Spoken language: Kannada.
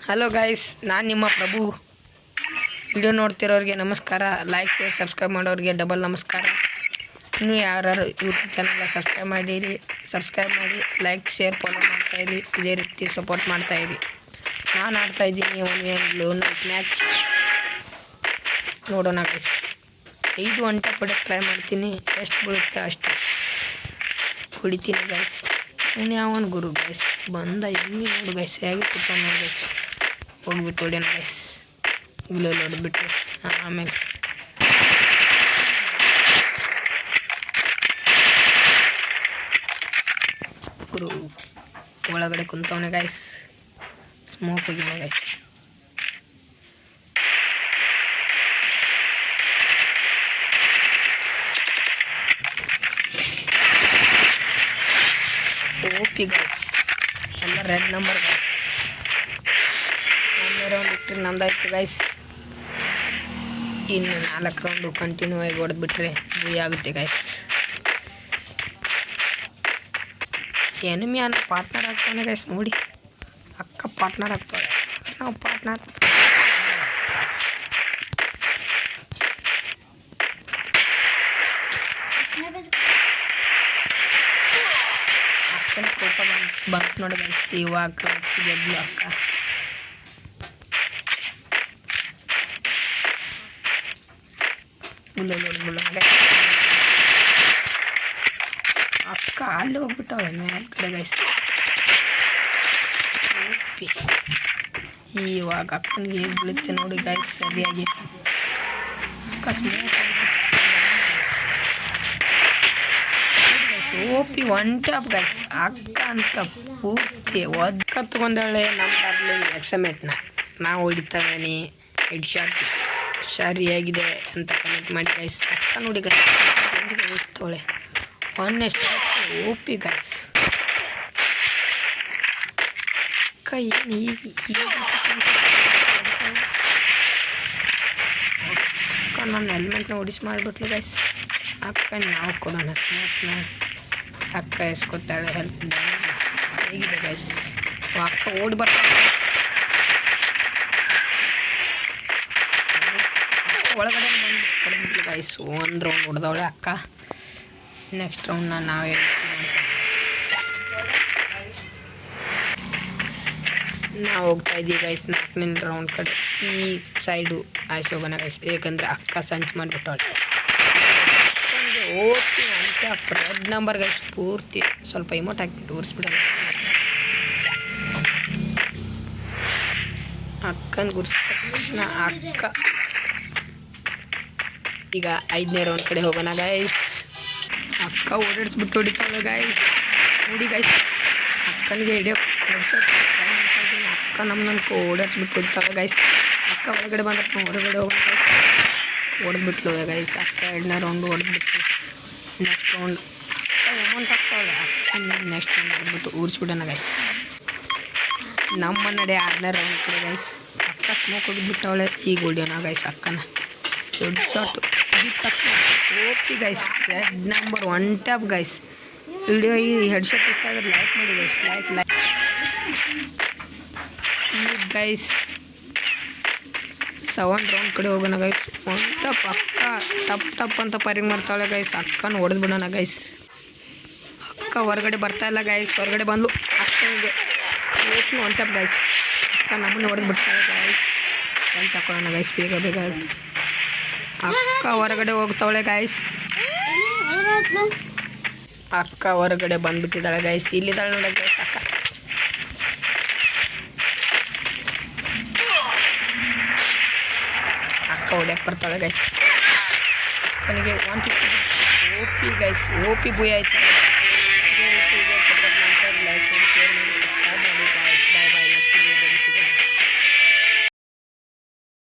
ಹಲೋ ಗೈಸ್, ನಾನು ನಿಮ್ಮ ಪ್ರಭು. ವಿಡಿಯೋ ನೋಡ್ತಿರೋರಿಗೆ ನಮಸ್ಕಾರ. ಲೈಕ್ ಶೇರ್ ಸಬ್ಸ್ಕ್ರೈಬ್ ಮಾಡೋರಿಗೆ ಡಬಲ್ ನಮಸ್ಕಾರ. ಇನ್ನೂ ಯಾರು ಯೂಟ್ಯೂಬ್ ಚಾನಲ್ನ ಸಬ್ಸ್ಕ್ರೈಬ್ ಮಾಡಿ ಲೈಕ್ ಶೇರ್ ಫಾಲೋ ಮಾಡ್ತಾಯಿರಿ. ಇದೇ ರೀತಿ ಸಪೋರ್ಟ್ ಮಾಡ್ತಾಯಿರಿ. ನಾನು ಆಡ್ತಾಯಿದ್ದೀನಿ ಒಂದು ಮ್ಯಾಚ್. ನೋಡೋಣ ಗೈಸ್. 5 ಗಂಟೆ ಪಡೆಯೋಕ್ಕೆ ಟ್ರೈ ಮಾಡ್ತೀನಿ. ಎಷ್ಟು ಬೀಳುತ್ತೆ ಅಷ್ಟು ಹೊಡಿತೀನಿ ಗೈಸ್. ಯಾವನ್ ಗುರು ಗೈಸ್ ಬಂದ ಎಮ್ಮಿ ನೋಡು ಗೈಸ್, ಹೇಗೆ ಕೂತ್ಕೊಂಡು ನೋಡಿ ಗೈಸ್. ಹೋಗ್ಬಿಟ್ಟು ಹೊಡ್ಯೋಣ ಗೈಸ್. ಇಲ್ಲ ಹೊಡೆದ್ಬಿಟ್ಟು ಆಮೇಲೆ ಗುರು ಒಳಗಡೆ ಕುಂತವನೆ ಗೈಸ್. ಸ್ಮೋಕ್ ಹೋಗಿನ ಗೈಸ್. ಓಪಿ ಗೈಸ್ ಎಲ್ಲ ರೆಡ್ ನಂಬರ್ ಗೈಸ್. ರೌಂಡ್ ಇಟ್ಟು ನಮ್ದಾಯ್ತು ಗೈಸ್. ಇನ್ನು 4 ರೌಂಡು ಕಂಟಿನ್ಯೂ ಆಗಿ ಹೊಡೆದ್ಬಿಟ್ರೆ ಗುರಿ ಆಗುತ್ತೆ ಗೈಸ್. ಎನಿಮಿ ಅನ್ನೋ ಪಾರ್ಟ್ನರ್ ಆಗ್ತಾನೆ ಗೈಸ್. ನೋಡಿ, ಅಕ್ಕ ಪಾರ್ಟ್ನರ್ ಆಗ್ತಾಳೆ, ನಾವು ಪಾರ್ಟ್ನರ್. ಅಕ್ಕನ ಕೋಪ ಬಂತು ನೋಡಿ ಗೈಸ್. ಇವಾಗ ಗೆದ್ದು ಅಕ್ಕ. ಅಕ್ಕ ಅಲ್ಲಿ ಹೋಗ್ಬಿಟ್ಟವೆ ಮೇಲೆ ಕಡೆ ಗೈಸ್. ಇವಾಗ ಅಕ್ಕನಿಗೆ ಹೇಗೆ ಬೀಳುತ್ತೆ ನೋಡಿ ಗೈಸ್. ಸರಿಯಾಗಿ ಅಕ್ಕ ಸ್ಮೋಕ್ ಓಪಿ ಒನ್ ಟ್ಯಾಪ್ ಗೈಸ್. ಅಕ್ಕ ಅಂತ ಪೂರ್ತಿ ಒದ್ಕ ತಗೊಂಡಳೆ ನಮ್ಮ ಬರ್ಲಿಂಗ್ ಎಕ್ಸಮೆಟ್ನ. ನಾವು ಹೊಡಿತಾವೇನಿ ಹೆಡ್ ಶಾಟ್ ಸರಿಯಾಗಿದೆ ಅಂತ ಕಮೆಂಟ್ ಮಾಡಿ ಗೈಸ್. ಅಕ್ಕ ನೋಡಿ ಗೈಸ್ ಹೋಗ್ತಾಳೆ ಆನೆಸ್ಟ್ ಓಪಿ ಗೈಸ್. ಅಕ್ಕ ಏನು ಅಕ್ಕ ನನ್ನ ಹೆಲ್ಮೆಟ್ನ ಹೊಡಿಸಿ ಮಾಡಿಬಿಟ್ಲು ಗೈಸ್. ಅಕ್ಕ ನಾವು ಕೊಡೋಣ ಸ್ಮೋಕ್ನ. ಅಕ್ಕ ಎಸ್ಕೊತಾಳೆ. ಹೆಲ್ತ್ ಹೇಗಿದೆ ಗೈಸ್. ಅಕ್ಕ ಓಡಿ ಬರ್ತಾಳೆ ಒಳಗಡೆ ಹೊಡೆದ್ಬಿಟ್ಲು ಗೈಸ್. 1 ರೌಂಡ್ ಹೊಡೆದವಳೆ ಅಕ್ಕ. ನೆಕ್ಸ್ಟ್ ರೌಂಡ್ನ ನಾವೇ ನಾವು ಹೋಗ್ತಾ ಇದ್ದೀವಿ ಗೈಸ್ 4ನೇ ರೌಂಡ್ ಕಡೆ. ಈ ಸೈಡು ಆಯ್ಸೋಗೋಣ ಗೈಸ್. ಏಕೆಂದರೆ ಅಕ್ಕ ಸಂಚು ಮಾಡಿಬಿಟ್ಟವಳೆ. ಓಕೆ ಅಂತ ರೆಡ್ ನಂಬರ್ ಗೈಸ್. ಪೂರ್ತಿ ಸ್ವಲ್ಪ ಇಮೋಟ್ ಹಾಕ್ಬಿಟ್ಟು ಉರಿಸ್ಬಿಡೋಣ. ಅಕ್ಕನ ಗುರ್ಸಿದ ತಕ್ಷಣ ಅಕ್ಕ ಈಗ 5ನೇ ರೌಂಡ್ ಕಡೆ ಹೋಗೋಣ ಗೈಸ್. ಅಕ್ಕ ಓಡಾಡಿಸ್ಬಿಟ್ಟು ಹೊಡಿತಾಳೆ ಗೈಸ್. ನೋಡಿ ಗೈಸ್, ಅಕ್ಕನಿಗೆ ಅಕ್ಕ ನಮ್ಮನ್ನ ಓಡಾಡಿಸ್ಬಿಟ್ಟು ಹೊಡಿತಾಳೆ ಗೈಸ್. ಅಕ್ಕ ಒಳಗಡೆ ಬಂದಪ್ಪ ಹೊರಗಡೆ ಹೋಗೋಣ ಗೈಸ್. ಹೊಡೆದ್ಬಿಟ್ಲು ಗೈಸ್. ಅಕ್ಕ 2ನೇ ರೌಂಡು ಹೊಡೆದ್ಬಿಟ್ಟು ನೆಕ್ಸ್ಟ್ ರೌಂಡ್ ಅಮೌಂಟ್ ಆಗ್ತಾವಳೆ. ಅಕ್ಕ ನೆಕ್ಸ್ಟ್ ರೌಂಡ್ ಹೊಡೆದ್ಬಿಟ್ಟು ಊರಿಸ್ಬಿಡೋಣ ಗೈಸ್. ನಮ್ಮ ನಡೆ 6ನೇ ರೌಂಡ್ ಕಡೆ ಗೈಸ್. ಅಕ್ಕ ಸ್ಮೋಕ್ ಹೋಗಿಬಿಟ್ಟವಳೆ. ಈಗ ಹೊಡಿಯೋಣ ಗೈಸ್ ಅಕ್ಕನ. ದೊಡ್ಡ shot okay guys. Red number 1 tap guys. Video ಈ ಹೆಡ್ ಶಾಟ್ ಇಷ್ಟ ಆದರೆ ಲೈಕ್ ಮಾಡಿ ಗೈಸ್. Like guys. 7 ರೌಂಡ್ ಕಡೆ ಹೋಗೋಣ ಗೈಸ್. 1 ಟ್ಯಾಪ್. ಅಕ್ಕ ಟಪ್ ಅಂತ ಫೈರಿಂಗ್ ಮಾಡ್ತಾಳೆ ಗೈಸ್. ಅಕ್ಕನ ಹೊಡೆದ್ಬಿಡೋಣ ಗೈಸ್. ಅಕ್ಕ ಹೊರಗಡೆ ಬರ್ತಾಯಿಲ್ಲ ಗೈಸ್. ಹೊರಗಡೆ ಬಂದು ಅಕ್ಕನಿಗೆ 1 ಟ್ಯಾಪ್ ಗೈಸ್. ಅಕ್ಕ ನಮ್ಮನ್ನು ಹೊಡೆದ್ಬಿಡ್ತಾಳೆ ಗೈಸ್. ಎಲ್ಲಿ ತಗೊಳ್ಳೋಣ ಗೈಸ್ ಬೇಗ. ಅಕ್ಕ ಹೊರಗಡೆ ಹೋಗ್ತಾವಳೆ ಗೈಸ್. ಅಕ್ಕ ಹೊರಗಡೆ ಬಂದ್ಬಿಟ್ಟಿದ್ದಾಳೆ ಗೈಸ್. ಇಲ್ಲಿದ್ದಾಳೆ ನೋಡಿ ಗೈಸ್ ಅಕ್ಕ. ಅಕ್ಕ ಹೊಡ್ಯಕ್ಕೆ ಬರ್ತಾಳೆ ಗೈಸ್. ಅಕ್ಕನಿಗೆ 150 ಓಪಿ ಗೈಸ್. ಓಪಿ ಬುಯ್ ಆಯ್ತು.